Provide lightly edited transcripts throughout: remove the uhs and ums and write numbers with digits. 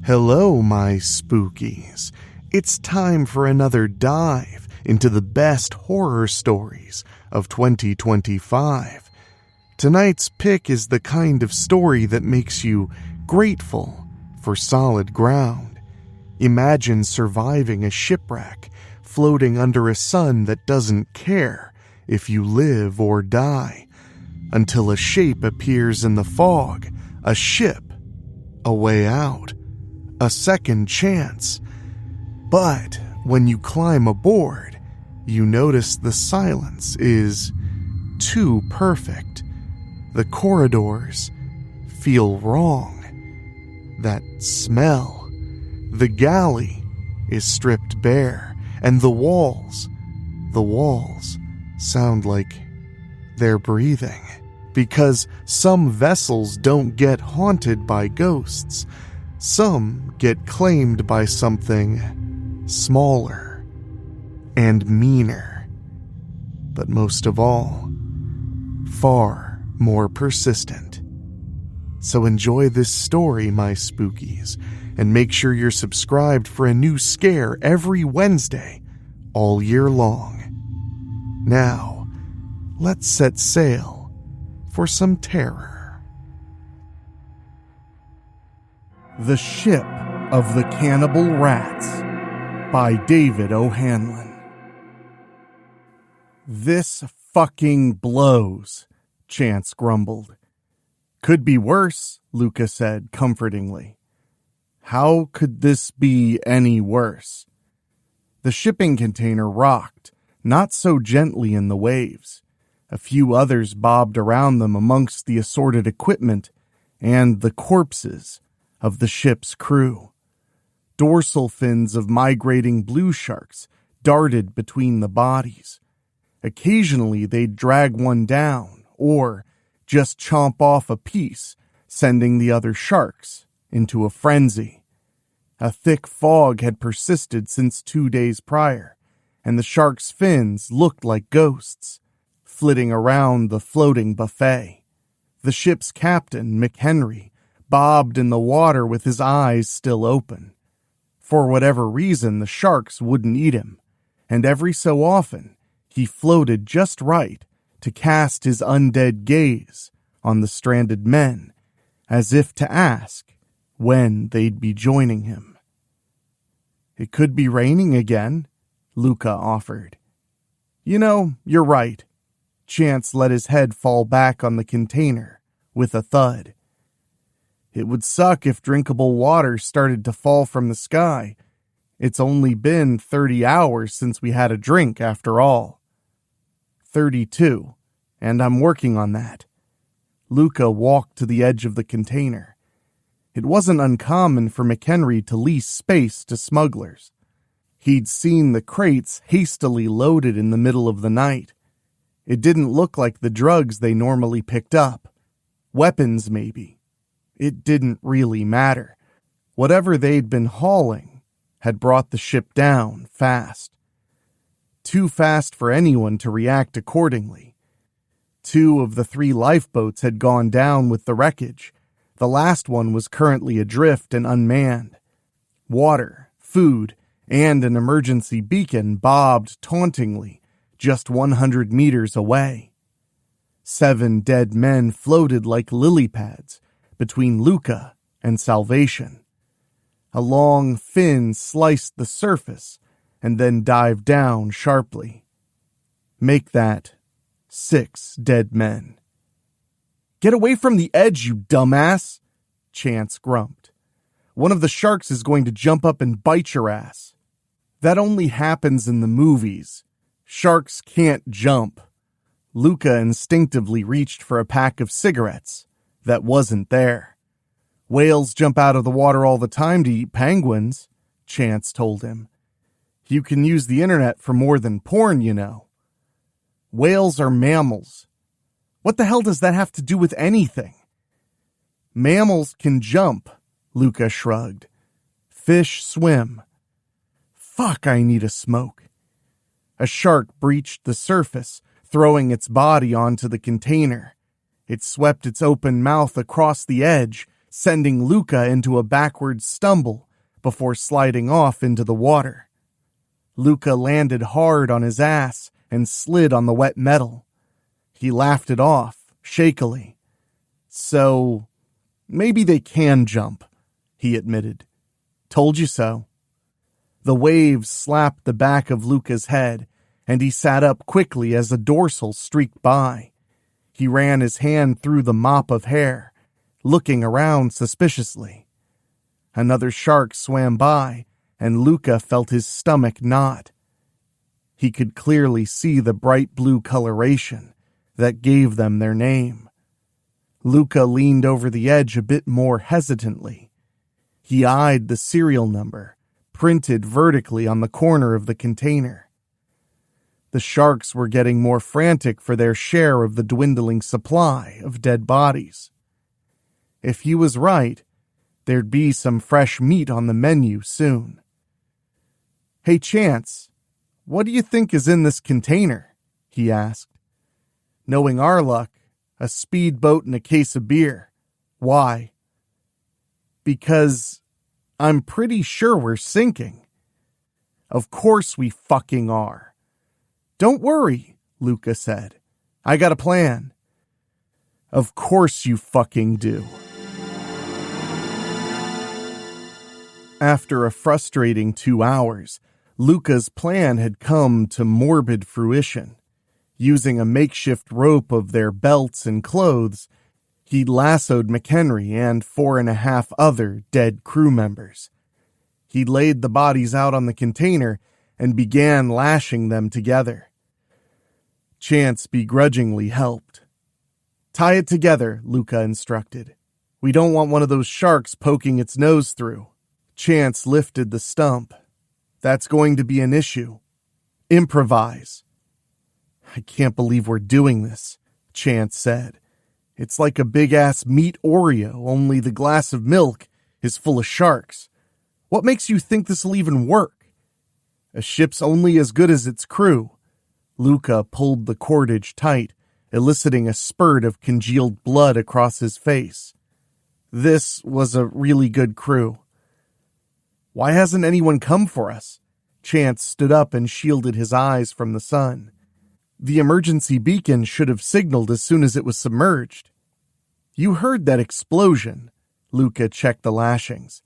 Hello, my spookies. It's time for another dive into the best horror stories of 2025. Tonight's pick is the kind of story that makes you grateful for solid ground. Imagine surviving a shipwreck, floating under a sun that doesn't care if you live or die, until a shape appears in the fog, a ship, a way out, a second chance. But when you climb aboard, you notice the silence is too perfect. The corridors feel wrong. That smell. The galley is stripped bare, and the walls sound like they're breathing. Because some vessels don't get haunted by ghosts. Some get claimed by something smaller and meaner. But most of all, far more persistent. So enjoy this story, my spookies, and make sure you're subscribed for a new scare every Wednesday, all year long. Now, let's set sail for some terror. The Ship of the Cannibal Rats by David O'Hanlon. This fucking blows, Chance grumbled. Could be worse, Luka said comfortingly. How could this be any worse? The shipping container rocked, not so gently in the waves. A few others bobbed around them amongst the assorted equipment and the corpses of the ship's crew. Dorsal fins of migrating blue sharks darted between the bodies. Occasionally they'd drag one down, or just chomp off a piece, sending the other sharks into a frenzy. A thick fog had persisted since 2 days prior, and the sharks' fins looked like ghosts, flitting around the floating buffet. The ship's captain, McHenry, bobbed in the water with his eyes still open. For whatever reason, the sharks wouldn't eat him, and every so often he floated just right to cast his undead gaze on the stranded men, as if to ask when they'd be joining him. It could be raining again, Luka offered. You know, you're right. Chance let his head fall back on the container with a thud. It would suck if drinkable water started to fall from the sky. It's only been 30 hours since we had a drink, after all. 32, and I'm working on that. Luka walked to the edge of the container. It wasn't uncommon for McHenry to lease space to smugglers. He'd seen the crates hastily loaded in the middle of the night. It didn't look like the drugs they normally picked up. Weapons, maybe. It didn't really matter. Whatever they'd been hauling had brought the ship down fast. Too fast for anyone to react accordingly. 2 of the 3 lifeboats had gone down with the wreckage. The last one was currently adrift and unmanned. Water, food, and an emergency beacon bobbed tauntingly just 100 meters away. 7 dead men floated like lily pads between Luka and salvation. A long fin sliced the surface and then dived down sharply. Make that 6 dead men. Get away from the edge, you dumbass, Chance grumped. One of the sharks is going to jump up and bite your ass. That only happens in the movies. Sharks can't jump. Luka instinctively reached for a pack of cigarettes that wasn't there. Whales jump out of the water all the time to eat penguins, Chance told him. You can use the internet for more than porn, you know. Whales are mammals. What the hell does that have to do with anything? Mammals can jump, Luka shrugged. Fish swim. Fuck, I need a smoke. A shark breached the surface, throwing its body onto the container. It swept its open mouth across the edge, sending Luka into a backward stumble before sliding off into the water. Luka landed hard on his ass and slid on the wet metal. He laughed it off, shakily. So, maybe they can jump, he admitted. Told you so. The waves slapped the back of Luka's head, and he sat up quickly as a dorsal streaked by. He ran his hand through the mop of hair, looking around suspiciously. Another shark swam by, and Luka felt his stomach knot. He could clearly see the bright blue coloration that gave them their name. Luka leaned over the edge a bit more hesitantly. He eyed the serial number, printed vertically on the corner of the container. The sharks were getting more frantic for their share of the dwindling supply of dead bodies. If he was right, there'd be some fresh meat on the menu soon. Hey, Chance, what do you think is in this container? He asked. Knowing our luck, a speedboat and a case of beer. Why? Because I'm pretty sure we're sinking. Of course we fucking are. Don't worry, Luka said. I got a plan. Of course you fucking do. After a frustrating 2 hours, Luka's plan had come to morbid fruition. Using a makeshift rope of their belts and clothes, he'd lassoed McHenry and 4.5 other dead crew members. He laid the bodies out on the container and began lashing them together. Chance begrudgingly helped. Tie it together, Luka instructed. We don't want one of those sharks poking its nose through. Chance lifted the stump. That's going to be an issue. Improvise. I can't believe we're doing this, Chance said. It's like a big-ass meat Oreo, only the glass of milk is full of sharks. What makes you think this'll even work? A ship's only as good as its crew. Luka pulled the cordage tight, eliciting a spurt of congealed blood across his face. This was a really good crew. Why hasn't anyone come for us? Chance stood up and shielded his eyes from the sun. The emergency beacon should have signaled as soon as it was submerged. You heard that explosion. Luka checked the lashings.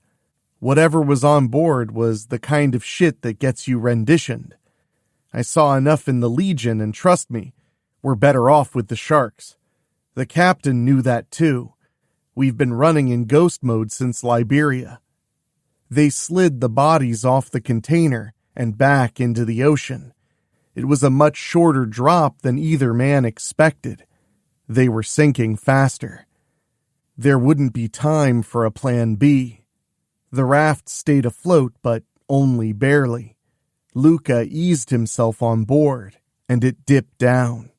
Whatever was on board was the kind of shit that gets you renditioned. I saw enough in the Legion, and trust me, we're better off with the sharks. The captain knew that too. We've been running in ghost mode since Liberia. They slid the bodies off the container and back into the ocean. It was a much shorter drop than either man expected. They were sinking faster. There wouldn't be time for a plan B. The raft stayed afloat, but only barely. Luka eased himself on board, and it dipped down.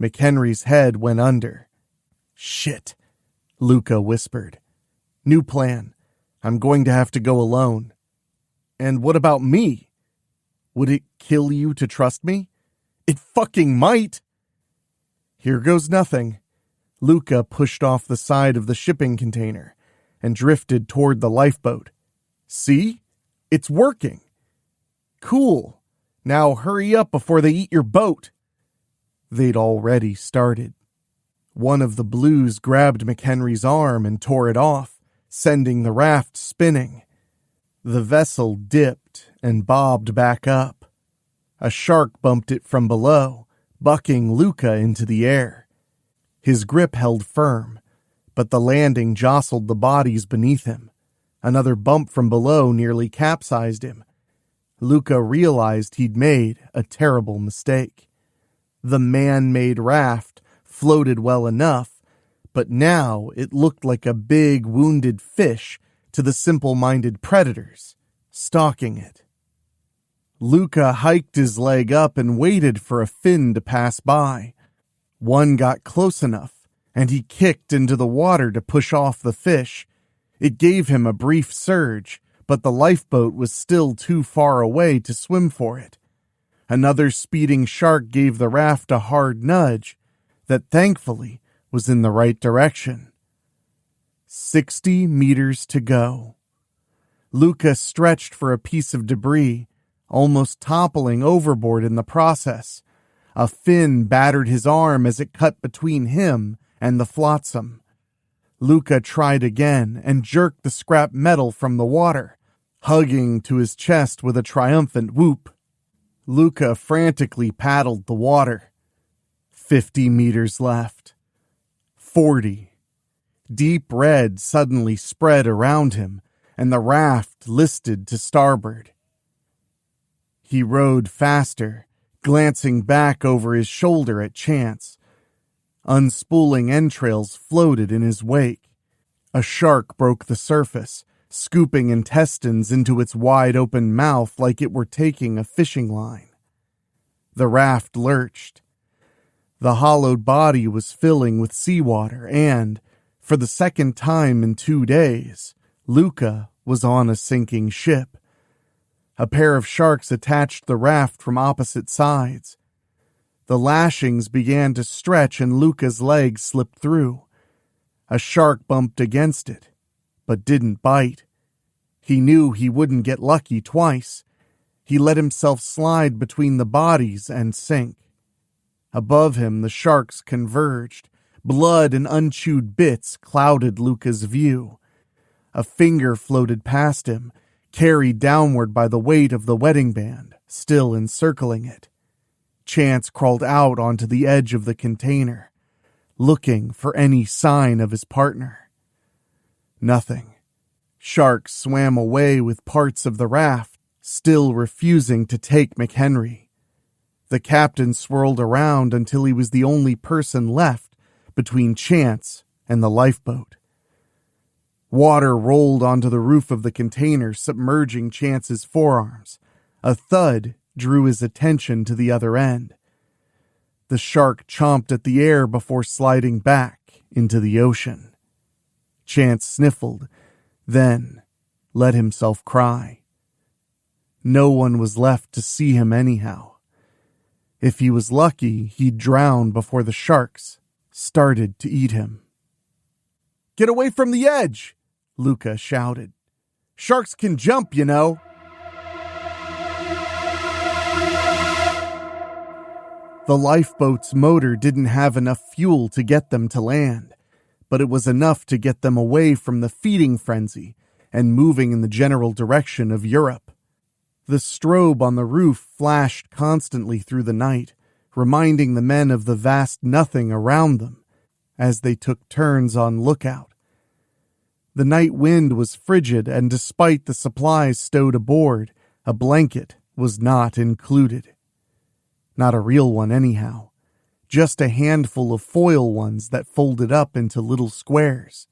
McHenry's head went under. Shit, Luka whispered. New plan. I'm going to have to go alone. And what about me? Would it kill you to trust me? It fucking might. Here goes nothing. Luka pushed off the side of the shipping container and drifted toward the lifeboat. See? It's working. Cool. Now hurry up before they eat your boat. They'd already started. One of the blues grabbed McHenry's arm and tore it off, sending the raft spinning. The vessel dipped and bobbed back up. A shark bumped it from below, bucking Luka into the air. His grip held firm, but the landing jostled the bodies beneath him. Another bump from below nearly capsized him. Luka realized he'd made a terrible mistake. The man-made raft floated well enough, but now it looked like a big wounded fish to the simple-minded predators stalking it. Luka hiked his leg up and waited for a fin to pass by. One got close enough, and he kicked into the water to push off the fish. It gave him a brief surge, but the lifeboat was still too far away to swim for it. Another speeding shark gave the raft a hard nudge that thankfully was in the right direction. 60 meters to go. Luka stretched for a piece of debris, almost toppling overboard in the process. A fin battered his arm as it cut between him and the flotsam. Luka tried again and jerked the scrap metal from the water, hugging to his chest with a triumphant whoop. Luka frantically paddled the water. 50 meters left. 40. Deep red suddenly spread around him, and the raft listed to starboard. He rowed faster, glancing back over his shoulder at Chance. Unspooling entrails floated in his wake. A shark broke the surface, scooping intestines into its wide-open mouth like it were taking a fishing line. The raft lurched. The hollowed body was filling with seawater, and, for the second time in 2 days, Luka was on a sinking ship. A pair of sharks attached the raft from opposite sides. The lashings began to stretch and Luka's legs slipped through. A shark bumped against it, but didn't bite. He knew he wouldn't get lucky twice. He let himself slide between the bodies and sink. Above him, the sharks converged. Blood and unchewed bits clouded Luka's view. A finger floated past him, carried downward by the weight of the wedding band, still encircling it. Chance crawled out onto the edge of the container, looking for any sign of his partner. Nothing. Sharks swam away with parts of the raft, still refusing to take McHenry. The captain swirled around until he was the only person left between Chance and the lifeboat. Water rolled onto the roof of the container, submerging Chance's forearms. A thud drew his attention to the other end. The shark chomped at the air before sliding back into the ocean. Chance sniffled, then let himself cry. No one was left to see him anyhow. If he was lucky, he'd drown before the sharks started to eat him. "Get away from the edge!" Luka shouted. "Sharks can jump, you know." The lifeboat's motor didn't have enough fuel to get them to land, but it was enough to get them away from the feeding frenzy and moving in the general direction of Europe. The strobe on the roof flashed constantly through the night, reminding the men of the vast nothing around them as they took turns on lookout. The night wind was frigid, and despite the supplies stowed aboard, a blanket was not included. Not a real one anyhow, just a handful of foil ones that folded up into little squares.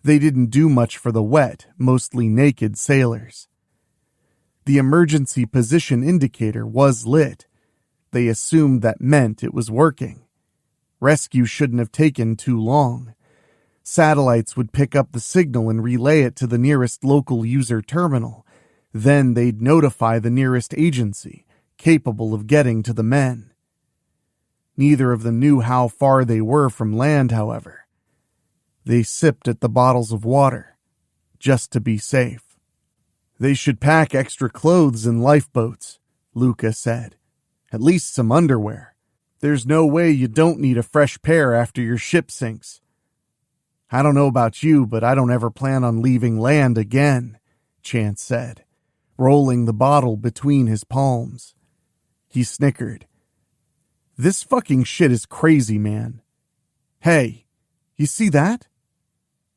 They didn't do much for the wet, mostly naked sailors. The emergency position indicator was lit. They assumed that meant it was working. Rescue shouldn't have taken too long. Satellites would pick up the signal and relay it to the nearest local user terminal. Then they'd notify the nearest agency, capable of getting to the men. Neither of them knew how far they were from land, however. They sipped at the bottles of water, just to be safe. "They should pack extra clothes in lifeboats," Luka said. "At least some underwear. There's no way you don't need a fresh pair after your ship sinks." "I don't know about you, but I don't ever plan on leaving land again," Chance said, rolling the bottle between his palms. He snickered. "This fucking shit is crazy, man. Hey, you see that?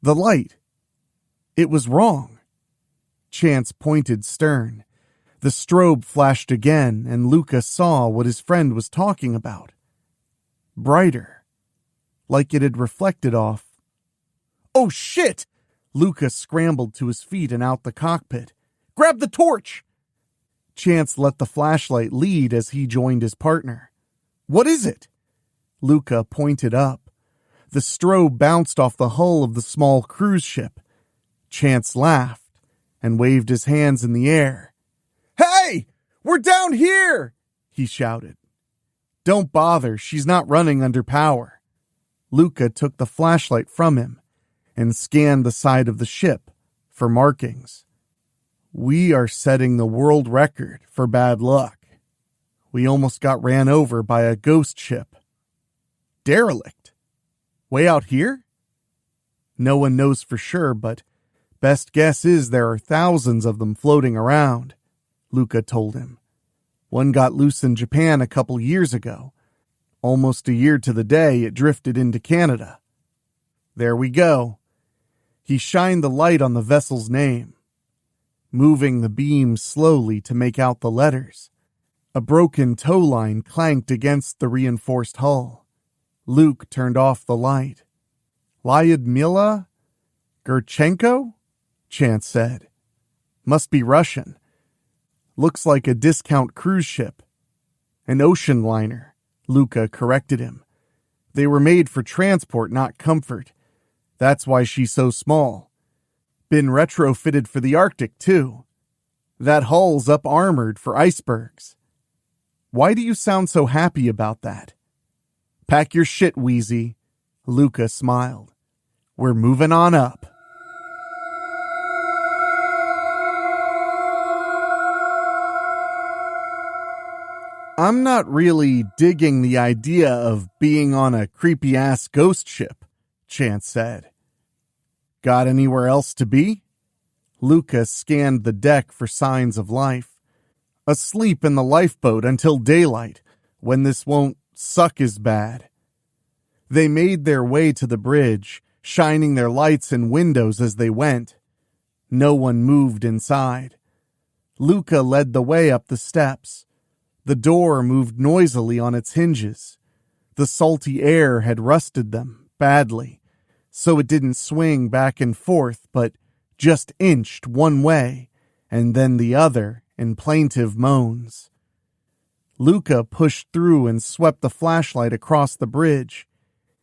The light. It was wrong." Chance pointed stern. The strobe flashed again, and Luka saw what his friend was talking about. Brighter. Like it had reflected off. "Oh shit!" Luka scrambled to his feet and out the cockpit. "Grab the torch!" Chance let the flashlight lead as he joined his partner. "What is it?" Luka pointed up. The strobe bounced off the hull of the small cruise ship. Chance laughed and waved his hands in the air. "Hey! We're down here!" he shouted. "Don't bother, she's not running under power." Luka took the flashlight from him. and scanned the side of the ship for markings. "We are setting the world record for bad luck. We almost got ran over by a ghost ship." "Derelict? Way out here?" "No one knows for sure, but best guess is there are thousands of them floating around," Luka told him. "One got loose in Japan a couple years ago. Almost a year to the day it drifted into Canada. There we go." He shined the light on the vessel's name, moving the beam slowly to make out the letters. A broken tow line clanked against the reinforced hull. Luke turned off the light. "Lyudmila Gurchenko?" Chance said. "Must be Russian. Looks like a discount cruise ship." "An ocean liner," Luka corrected him. "They were made for transport, not comfort. That's why she's so small. Been retrofitted for the Arctic, too. That hull's up-armored for icebergs." "Why do you sound so happy about that?" "Pack your shit, Wheezy," Luka smiled. "We're moving on up." "I'm not really digging the idea of being on a creepy-ass ghost ship," Chance said. "Got anywhere else to be?" Luka scanned the deck for signs of life. "Asleep in the lifeboat until daylight, when this won't suck as bad." They made their way to the bridge, shining their lights in windows as they went. No one moved inside. Luka led the way up the steps. The door moved noisily on its hinges. The salty air had rusted them badly, so it didn't swing back and forth, but just inched one way and then the other in plaintive moans. Luka pushed through and swept the flashlight across the bridge.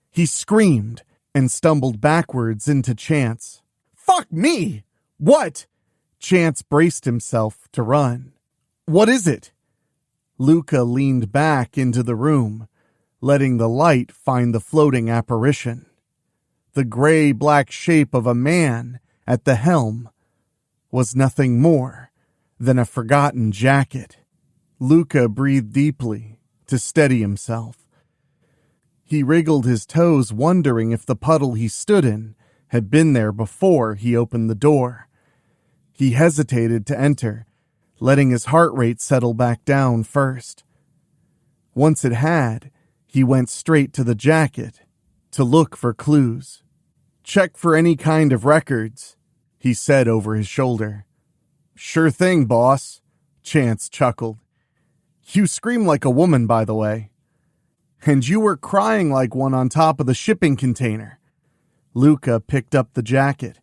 He screamed and stumbled backwards into Chance. "Fuck me! What?" Chance braced himself to run. "What is it?" Luka leaned back into the room, letting the light find the floating apparition. The gray-black shape of a man at the helm was nothing more than a forgotten jacket. Luka breathed deeply to steady himself. He wriggled his toes, wondering if the puddle he stood in had been there before he opened the door. He hesitated to enter, letting his heart rate settle back down first. Once it had, he went straight to the jacket to look for clues. "Check for any kind of records," he said over his shoulder. "Sure thing, boss," Chance chuckled. "You scream like a woman, by the way. And you were crying like one on top of the shipping container." Luka picked up the jacket.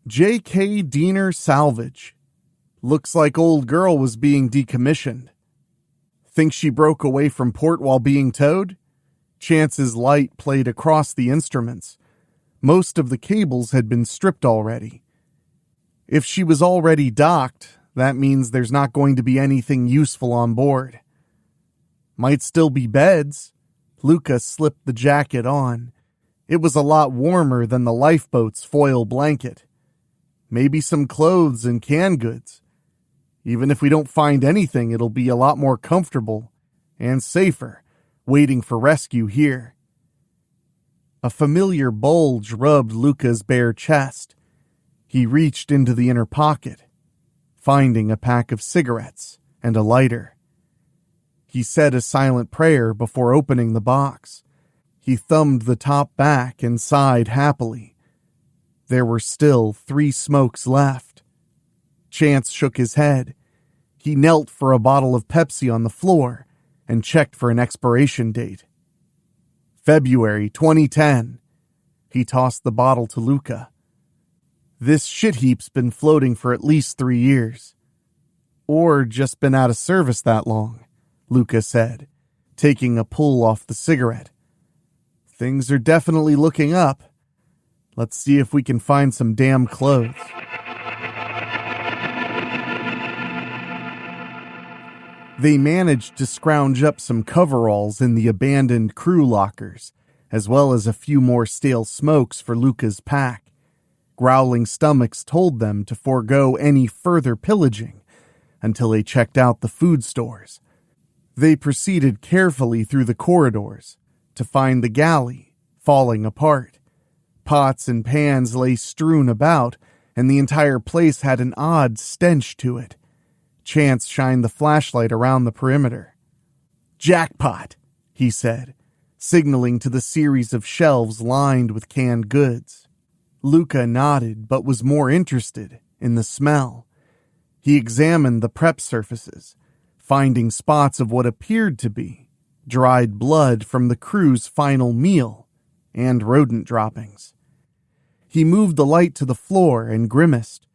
"J.K. Diener Salvage. Looks like old girl was being decommissioned. Think she broke away from port while being towed?" Chance's light played across the instruments. Most of the cables had been stripped already. If she was already docked, that means there's not going to be anything useful on board. Might still be beds. Luka slipped the jacket on. It was a lot warmer than the lifeboat's foil blanket. Maybe some clothes and canned goods. Even if we don't find anything, it'll be a lot more comfortable and safer waiting for rescue here. A familiar bulge rubbed Luka's bare chest. He reached into the inner pocket, finding a pack of cigarettes and a lighter. He said a silent prayer before opening the box. He thumbed the top back and sighed happily. There were still 3 smokes left. Chance shook his head. He knelt for a bottle of Pepsi on the floor and checked for an expiration date. February 2010. He tossed the bottle to Luka. "This shit heap's been floating for at least 3 years. Or just been out of service that long," Luka said, taking a pull off the cigarette. "Things are definitely looking up. Let's see if we can find some damn clothes." They managed to scrounge up some coveralls in the abandoned crew lockers, as well as a few more stale smokes for Luka's pack. Growling stomachs told them to forego any further pillaging until they checked out the food stores. They proceeded carefully through the corridors to find the galley falling apart. Pots and pans lay strewn about, and the entire place had an odd stench to it. Chance shined the flashlight around the perimeter. "Jackpot," he said, signaling to the series of shelves lined with canned goods. Luka nodded, but was more interested in the smell. He examined the prep surfaces, finding spots of what appeared to be dried blood from the crew's final meal and rodent droppings. He moved the light to the floor and grimaced.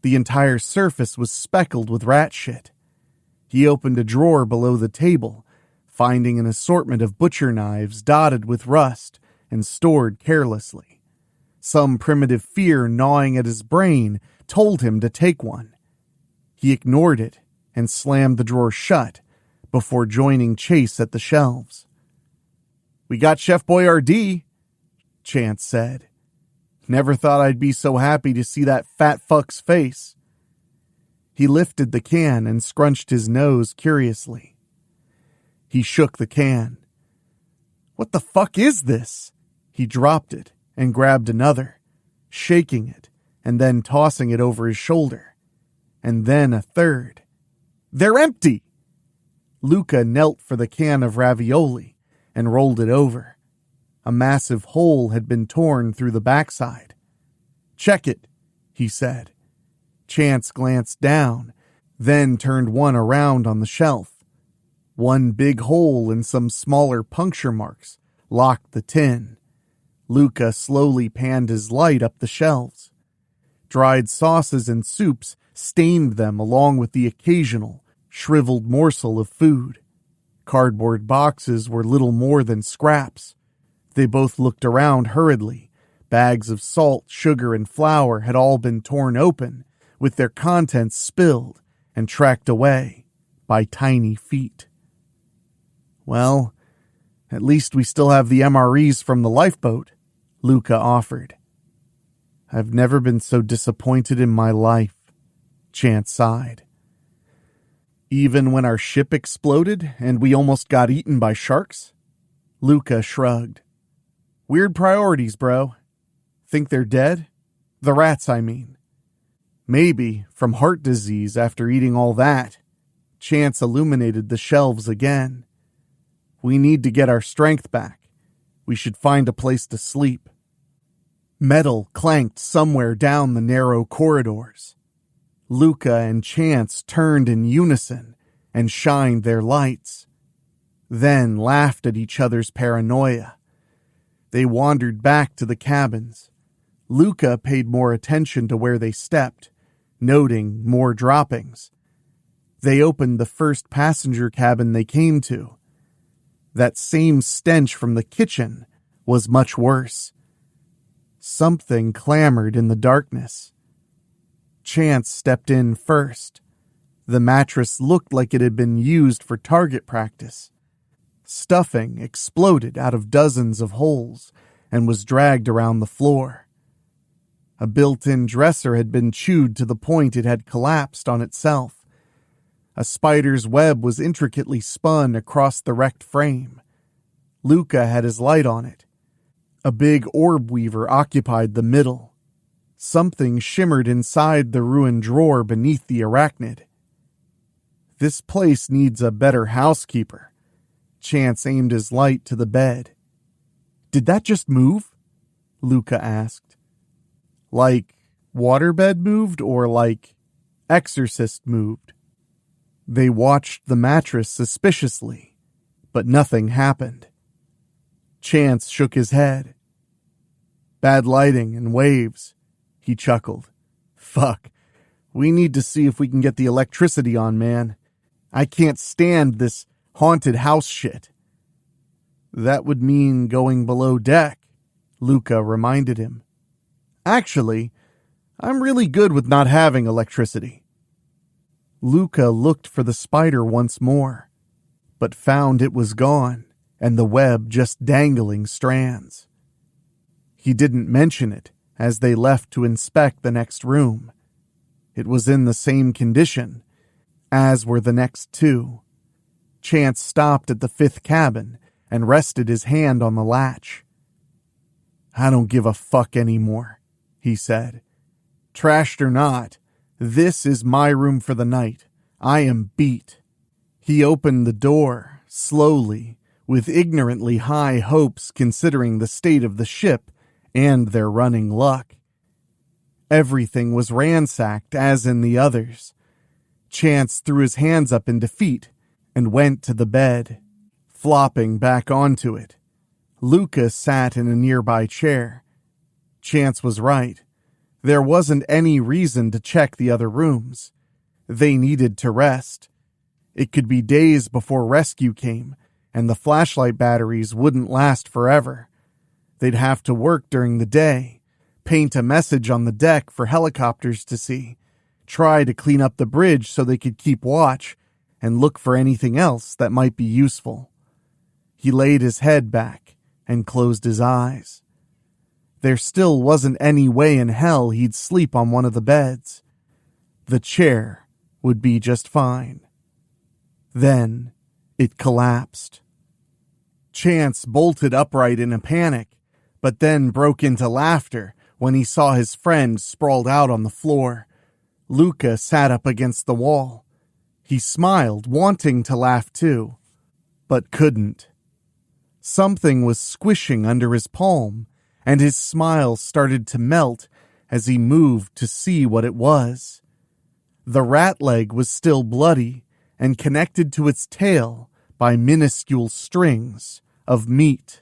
The entire surface was speckled with rat shit. He opened a drawer below the table, finding an assortment of butcher knives dotted with rust and stored carelessly. Some primitive fear gnawing at his brain told him to take one. He ignored it and slammed the drawer shut before joining Chase at the shelves. "We got Chef Boyardee," Chance said. "Never thought I'd be so happy to see that fat fuck's face." He lifted the can and scrunched his nose curiously. He shook the can. "What the fuck is this?" He dropped it and grabbed another, shaking it and then tossing it over his shoulder. And then a third. "They're empty!" Luka knelt for the can of ravioli and rolled it over. A massive hole had been torn through the backside. "Check it," he said. Chance glanced down, then turned one around on the shelf. One big hole and some smaller puncture marks locked the tin. Luka slowly panned his light up the shelves. Dried sauces and soups stained them along with the occasional, shriveled morsel of food. Cardboard boxes were little more than scraps. They both looked around hurriedly. Bags of salt, sugar, and flour had all been torn open, with their contents spilled and tracked away by tiny feet. "Well, at least we still have the MREs from the lifeboat," Luka offered. "I've never been so disappointed in my life," Chance sighed. "Even when our ship exploded and we almost got eaten by sharks?" Luka shrugged. "Weird priorities, bro. Think they're dead? The rats, I mean." "Maybe from heart disease after eating all that." Chance illuminated the shelves again. "We need to get our strength back. We should find a place to sleep." Metal clanked somewhere down the narrow corridors. Luka and Chance turned in unison and shined their lights, then laughed at each other's paranoia. They wandered back to the cabins. Luka paid more attention to where they stepped, noting more droppings. They opened the first passenger cabin they came to. That same stench from the kitchen was much worse. Something clamored in the darkness. Chance stepped in first. The mattress looked like it had been used for target practice. Stuffing exploded out of dozens of holes and was dragged around the floor. A built-in dresser had been chewed to the point it had collapsed on itself. A spider's web was intricately spun across the wrecked frame. Luka had his light on it. A big orb weaver occupied the middle. Something shimmered inside the ruined drawer beneath the arachnid. "This place needs a better housekeeper." Chance aimed his light to the bed. "Did that just move?" Luka asked. "Like waterbed moved or like exorcist moved?" They watched the mattress suspiciously, but nothing happened. Chance shook his head. "Bad lighting and waves," he chuckled. "Fuck. We need to see if we can get the electricity on, man. I can't stand this haunted house shit." "That would mean going below deck," Luka reminded him. "Actually, I'm really good with not having electricity." Luka looked for the spider once more, but found it was gone. and the web just dangling strands. He didn't mention it as they left to inspect the next room. It was in the same condition, as were the next two. Chance stopped at the fifth cabin and rested his hand on the latch. "I don't give a fuck anymore," he said. "Trashed or not, this is my room for the night. I am beat." He opened the door, slowly, with ignorantly high hopes considering the state of the ship and their running luck. Everything was ransacked as in the others. Chance threw his hands up in defeat and went to the bed, flopping back onto it. Luka sat in a nearby chair. Chance was right. There wasn't any reason to check the other rooms. They needed to rest. It could be days before rescue came, and the flashlight batteries wouldn't last forever. They'd have to work during the day, paint a message on the deck for helicopters to see, try to clean up the bridge so they could keep watch, and look for anything else that might be useful. He laid his head back and closed his eyes. There still wasn't any way in hell he'd sleep on one of the beds. The chair would be just fine. Then it collapsed. Chance bolted upright in a panic, but then broke into laughter when he saw his friend sprawled out on the floor. Luka sat up against the wall. He smiled, wanting to laugh too, but couldn't. Something was squishing under his palm, and his smile started to melt as he moved to see what it was. The rat leg was still bloody and connected to its tail by minuscule strings of meat.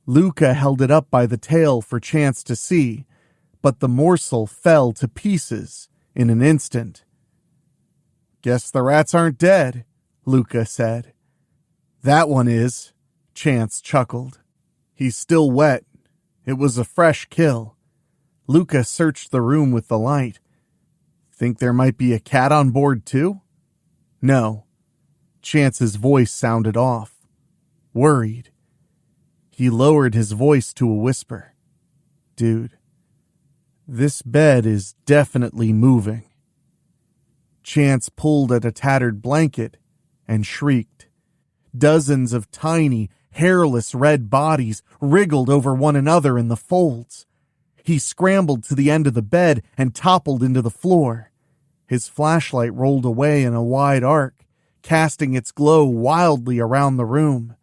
Luka held it up by the tail for Chance to see, but the morsel fell to pieces in an instant. "Guess the rats aren't dead," Luka said. "That one is," Chance chuckled. "He's still wet. It was a fresh kill." Luka searched the room with the light. "Think there might be a cat on board too?" "No." Chance's voice sounded off, worried. He lowered his voice to a whisper. "Dude, this bed is definitely moving." Chance pulled at a tattered blanket and shrieked. Dozens of tiny, hairless red bodies wriggled over one another in the folds. He scrambled to the end of the bed and toppled into the floor. His flashlight rolled away in a wide arc, casting its glow wildly around the room.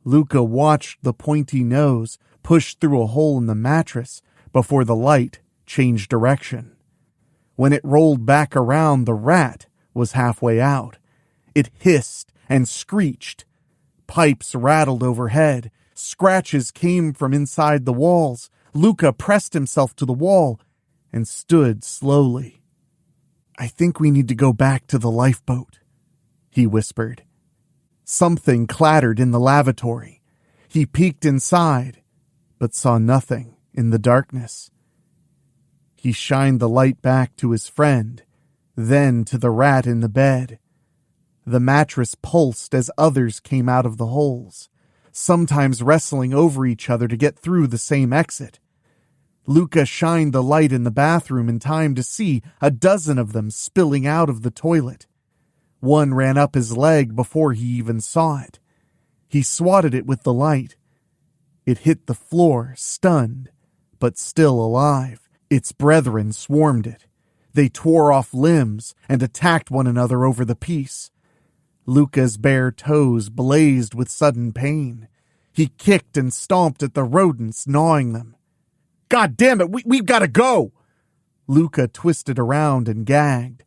Luka watched the pointy nose push through a hole in the mattress before the light changed direction. When it rolled back around, the rat was halfway out. It hissed and screeched. Pipes rattled overhead. Scratches came from inside the walls. Luka pressed himself to the wall and stood slowly. "I think we need to go back to the lifeboat," he whispered. Something clattered in the lavatory. He peeked inside, but saw nothing in the darkness. He shined the light back to his friend, then to the rat in the bed. The mattress pulsed as others came out of the holes, sometimes wrestling over each other to get through the same exit. Luka shined the light in the bathroom in time to see a dozen of them spilling out of the toilet. One ran up his leg before he even saw it. He swatted it with the light. It hit the floor, stunned, but still alive. Its brethren swarmed it. They tore off limbs and attacked one another over the piece. Luka's bare toes blazed with sudden pain. He kicked and stomped at the rodents, gnawing them. "God damn it, we've got to go!" Luka twisted around and gagged.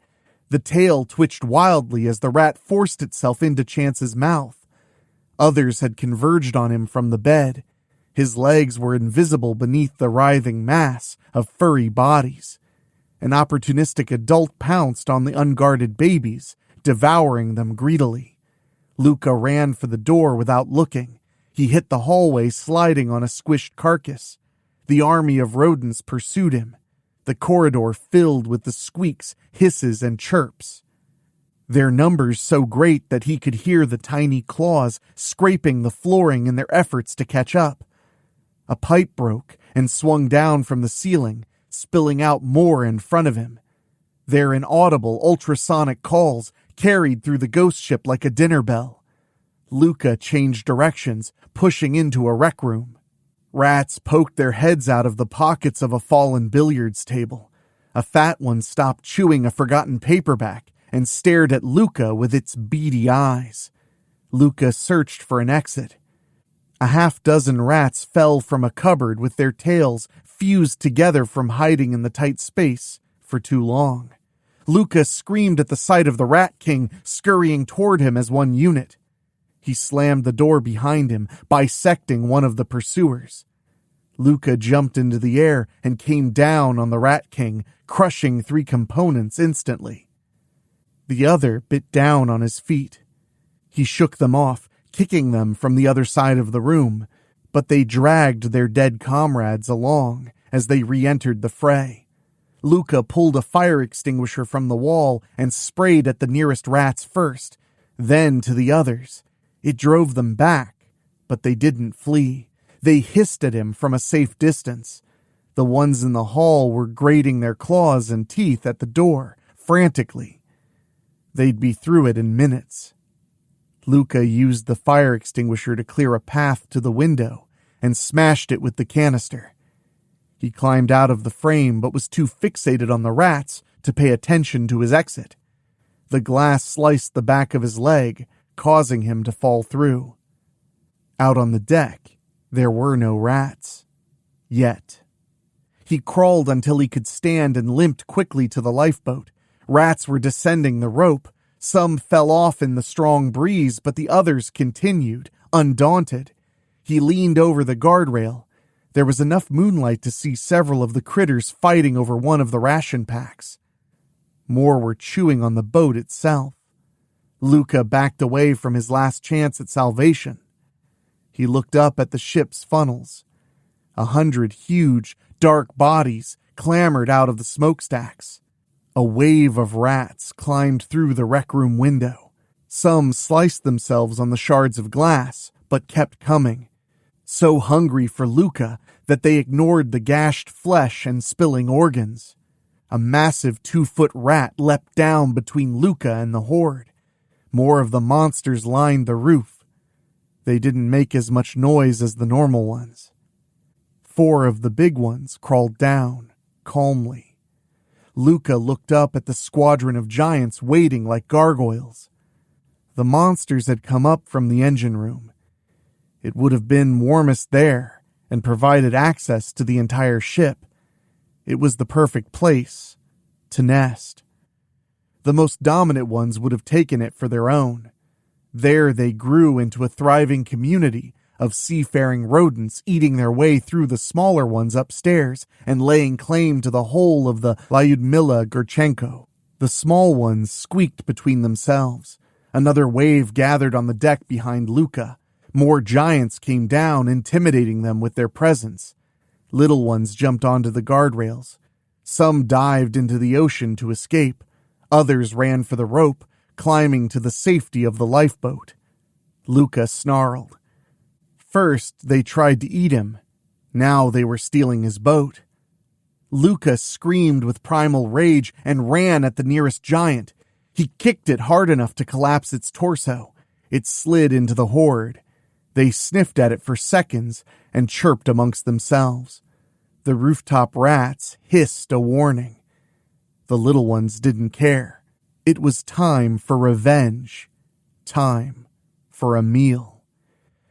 The tail twitched wildly as the rat forced itself into Chance's mouth. Others had converged on him from the bed. His legs were invisible beneath the writhing mass of furry bodies. An opportunistic adult pounced on the unguarded babies, devouring them greedily. Luka ran for the door without looking. He hit the hallway, sliding on a squished carcass. The army of rodents pursued him. The corridor filled with the squeaks, hisses, and chirps. their numbers so great that he could hear the tiny claws scraping the flooring in their efforts to catch up. A pipe broke and swung down from the ceiling, spilling out more in front of him. Their inaudible ultrasonic calls carried through the ghost ship like a dinner bell. Luka changed directions, pushing into a rec room. Rats poked their heads out of the pockets of a fallen billiards table. A fat one stopped chewing a forgotten paperback and stared at Luka with its beady eyes. Luka searched for an exit. A half-dozen rats fell from a cupboard with their tails fused together from hiding in the tight space for too long. Luka screamed at the sight of the Rat King scurrying toward him as one unit. He slammed the door behind him, bisecting one of the pursuers. Luka jumped into the air and came down on the Rat King, crushing 3 components instantly. The other bit down on his feet. He shook them off, kicking them from the other side of the room, but they dragged their dead comrades along as they re-entered the fray. Luka pulled a fire extinguisher from the wall and sprayed at the nearest rats first, then to the others. It drove them back, but they didn't flee. They hissed at him from a safe distance. The ones in the hall were grating their claws and teeth at the door, frantically. They'd be through it in minutes. Luka used the fire extinguisher to clear a path to the window and smashed it with the canister. He climbed out of the frame but was too fixated on the rats to pay attention to his exit. The glass sliced the back of his leg, causing him to fall through. Out on the deck, there were no rats. Yet. He crawled until he could stand and limped quickly to the lifeboat. Rats were descending the rope. Some fell off in the strong breeze, but the others continued, undaunted. He leaned over the guardrail. There was enough moonlight to see several of the critters fighting over one of the ration packs. More were chewing on the boat itself. Luka backed away from his last chance at salvation. He looked up at the ship's funnels. 100 huge, dark bodies clambered out of the smokestacks. A wave of rats climbed through the rec room window. Some sliced themselves on the shards of glass, but kept coming. So hungry for Luka that they ignored the gashed flesh and spilling organs. A massive 2-foot rat leapt down between Luka and the horde. More of the monsters lined the roof. They didn't make as much noise as the normal ones. 4 of the big ones crawled down, calmly. Luka looked up at the squadron of giants waiting like gargoyles. The monsters had come up from the engine room. It would have been warmest there and provided access to the entire ship. It was the perfect place to nest. The most dominant ones would have taken it for their own. There they grew into a thriving community of seafaring rodents eating their way through the smaller ones upstairs and laying claim to the whole of the Lyudmila Gurchenko. The small ones squeaked between themselves. Another wave gathered on the deck behind Luka. More giants came down, intimidating them with their presence. Little ones jumped onto the guardrails. Some dived into the ocean to escape. Others ran for the rope, climbing to the safety of the lifeboat. Luka snarled. First, they tried to eat him. Now they were stealing his boat. Luka screamed with primal rage and ran at the nearest giant. He kicked it hard enough to collapse its torso. It slid into the horde. They sniffed at it for seconds and chirped amongst themselves. The rooftop rats hissed a warning. The little ones didn't care. It was time for revenge. Time for a meal.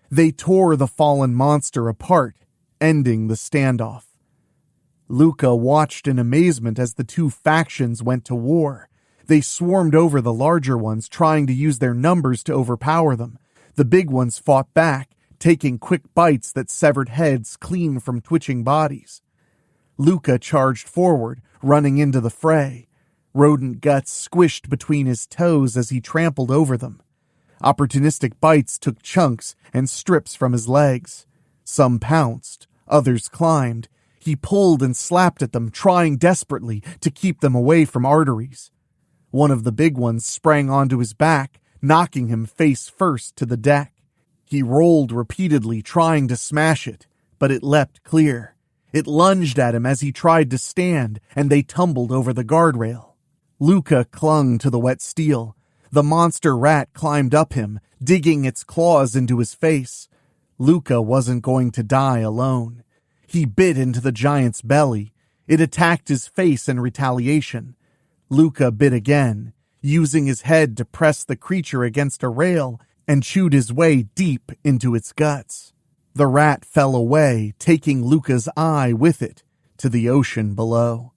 They tore the fallen monster apart, ending the standoff. Luka watched in amazement as the 2 factions went to war. They swarmed over the larger ones, trying to use their numbers to overpower them. The big ones fought back, taking quick bites that severed heads clean from twitching bodies. Luka charged forward, running into the fray. Rodent guts squished between his toes as he trampled over them. Opportunistic bites took chunks and strips from his legs. Some pounced, others climbed. He pulled and slapped at them, trying desperately to keep them away from arteries. One of the big ones sprang onto his back, knocking him face first to the deck. He rolled repeatedly, trying to smash it, but it leapt clear. It lunged at him as he tried to stand, and they tumbled over the guardrail. Luka clung to the wet steel. The monster rat climbed up him, digging its claws into his face. Luka wasn't going to die alone. He bit into the giant's belly. It attacked his face in retaliation. Luka bit again, using his head to press the creature against a rail and chewed his way deep into its guts. The rat fell away, taking Luka's eye with it to the ocean below.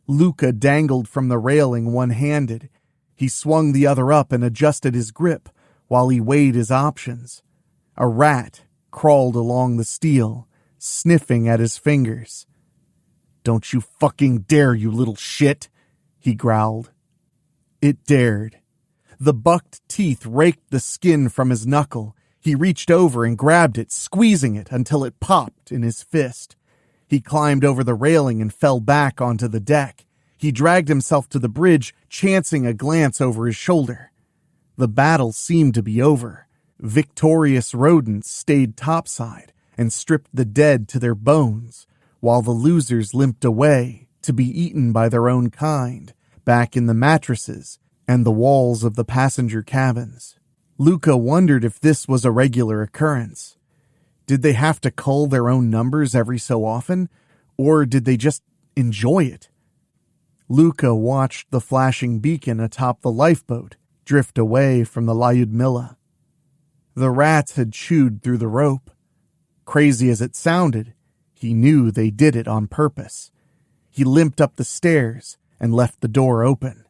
Luka dangled from the railing one-handed. He swung the other up and adjusted his grip while he weighed his options. A rat crawled along the steel, sniffing at his fingers. "Don't you fucking dare, you little shit," he growled. It dared. The bucked teeth raked the skin from his knuckle. He reached over and grabbed it, squeezing it until it popped in his fist. He climbed over the railing and fell back onto the deck. He dragged himself to the bridge, chancing a glance over his shoulder. The battle seemed to be over. Victorious rodents stayed topside and stripped the dead to their bones, while the losers limped away to be eaten by their own kind, back in the mattresses and the walls of the passenger cabins. Luka wondered if this was a regular occurrence. Did they have to cull their own numbers every so often, or did they just enjoy it? Luka watched the flashing beacon atop the lifeboat drift away from the Lyudmila. The rats had chewed through the rope. Crazy as it sounded, he knew they did it on purpose. He limped up the stairs and left the door open.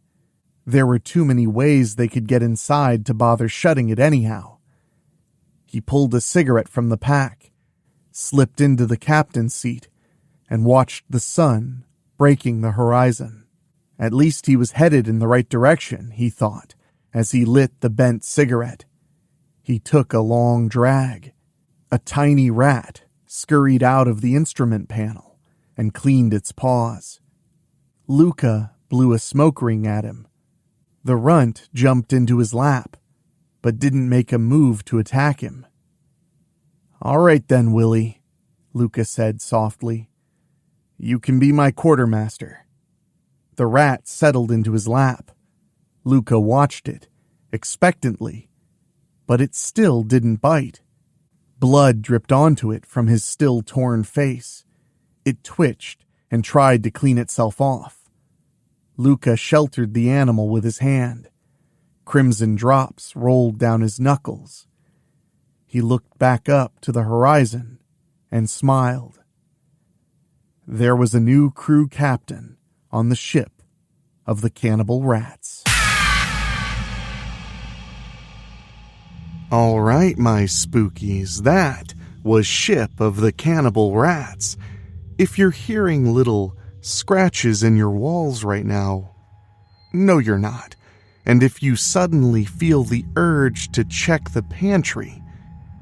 There were too many ways they could get inside to bother shutting it anyhow. He pulled a cigarette from the pack, slipped into the captain's seat, and watched the sun breaking the horizon. At least he was headed in the right direction, he thought, as he lit the bent cigarette. He took a long drag. A tiny rat scurried out of the instrument panel and cleaned its paws. Luka blew a smoke ring at him. The runt jumped into his lap, but didn't make a move to attack him. "All right then, Willie," Luka said softly. "You can be my quartermaster." The rat settled into his lap. Luka watched it, expectantly, but it still didn't bite. Blood dripped onto it from his still torn face. It twitched and tried to clean itself off. Luka sheltered the animal with his hand. Crimson drops rolled down his knuckles. He looked back up to the horizon and smiled. There was a new crew captain on the ship of the Cannibal Rats. All right, my spookies, that was Ship of the Cannibal Rats. If you're hearing little scratches in your walls right now, no, you're not. And if you suddenly feel the urge to check the pantry,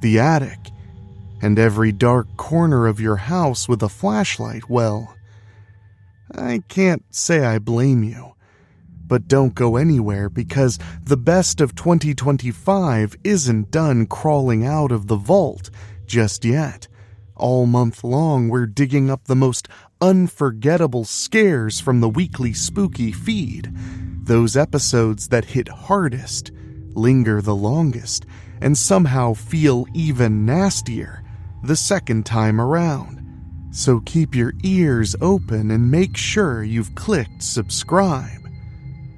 the attic, and every dark corner of your house with a flashlight, well, I can't say I blame you. But don't go anywhere, because the best of 2025 isn't done crawling out of the vault just yet. All month long, we're digging up the most unforgettable scares from the WeeklySpooky feed. Those episodes that hit hardest, linger the longest, and somehow feel even nastier the second time around. So keep your ears open and make sure you've clicked subscribe.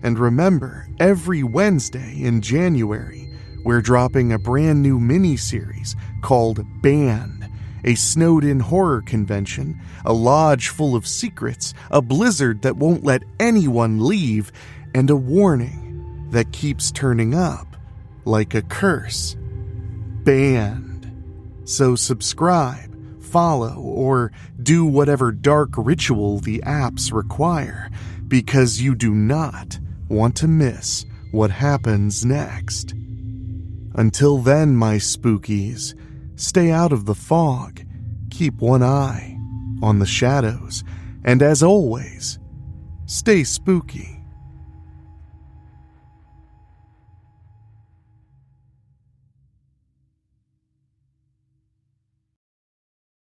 And remember, every Wednesday in January, we're dropping a brand new mini-series called Banned, a snowed-in horror convention, a lodge full of secrets, a blizzard that won't let anyone leave, and a warning that keeps turning up like a curse. Banned. So subscribe, follow, or do whatever dark ritual the apps require, because you do not want to miss what happens next. Until then, my spookies, stay out of the fog, keep one eye on the shadows, and as always, stay spooky.